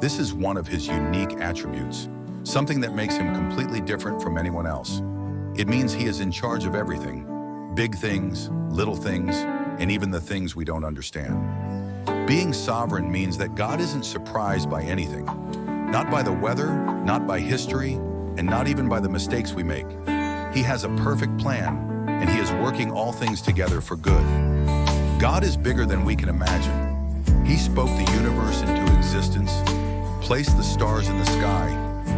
This is one of his unique attributes, something that makes him completely different from anyone else. It means he is in charge of everything, big things, little things, and even the things we don't understand. Being sovereign means that God isn't surprised by anything, not by the weather, not by history, and not even by the mistakes we make. He has a perfect plan, and he is working all things together for good. God is bigger than we can imagine. He spoke the universe into existence, placed the stars in the sky,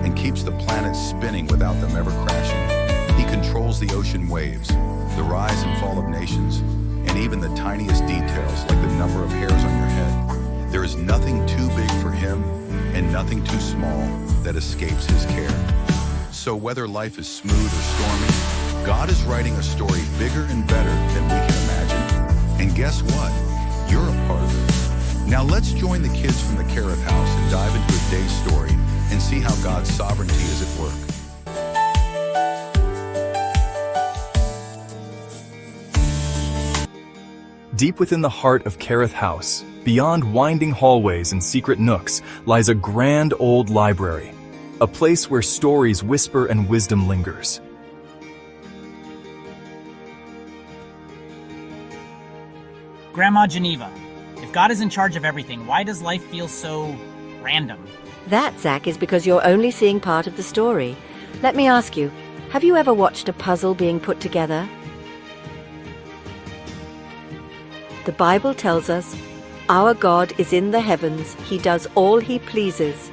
and keeps the planets spinning without them ever crashing. He controls the ocean waves, the rise and fall of nations, and even the tiniest details like the number of hairs on your head. There is nothing too big for him and nothing too small that escapes his care. So whether life is smooth or stormy, God is writing a story bigger and better than we can imagine. And guess what? You're a part of it. Now let's join the kids from the Kerith House and dive into a day's story and see how God's sovereignty is at work. Deep within the heart of Kerith House, beyond winding hallways and secret nooks, lies a grand old library, a place where stories whisper and wisdom lingers. Grandma Geneva, if God is in charge of everything, why does life feel so random? That, Zach, is because you're only seeing part of the story. Let me ask you, have you ever watched a puzzle being put together? The Bible tells us, our God is in the heavens, he does all he pleases.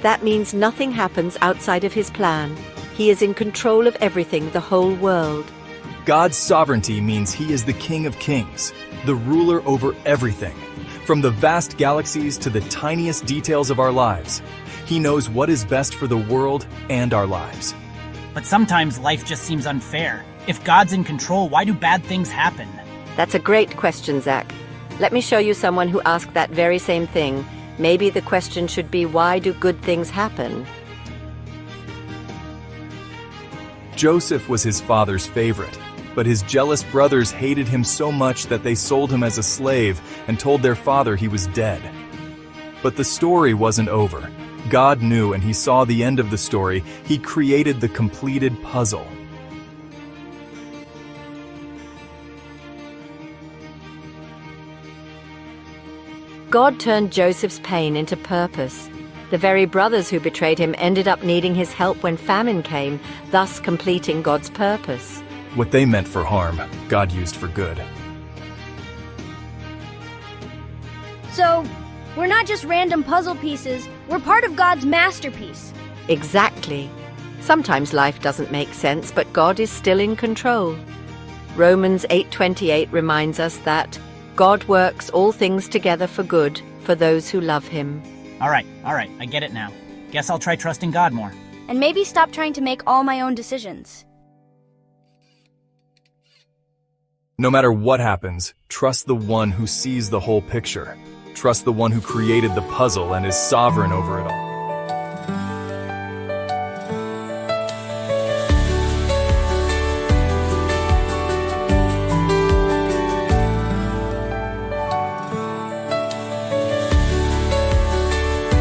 That means nothing happens outside of his plan. He is in control of everything, the whole world. God's sovereignty means he is the King of Kings, the ruler over everything, from the vast galaxies to the tiniest details of our lives. He knows what is best for the world and our lives. But sometimes life just seems unfair. If God's in control, why do bad things happen? That's a great question, Zach. Let me show you someone who asked that very same thing. Maybe the question should be, why do good things happen? Joseph was his father's favorite, but his jealous brothers hated him so much that they sold him as a slave and told their father he was dead. But the story wasn't over. God knew, and he saw the end of the story. He created the completed puzzle. God turned Joseph's pain into purpose. The very brothers who betrayed him ended up needing his help when famine came, thus completing God's purpose. What they meant for harm, God used for good. So, we're not just random puzzle pieces, we're part of God's masterpiece. Exactly. Sometimes life doesn't make sense, but God is still in control. Romans 8:28 reminds us that God works all things together for good for those who love him. All right, I get it now. Guess I'll try trusting God more. And maybe stop trying to make all my own decisions. No matter what happens, trust the one who sees the whole picture. Trust the one who created the puzzle and is sovereign over it all.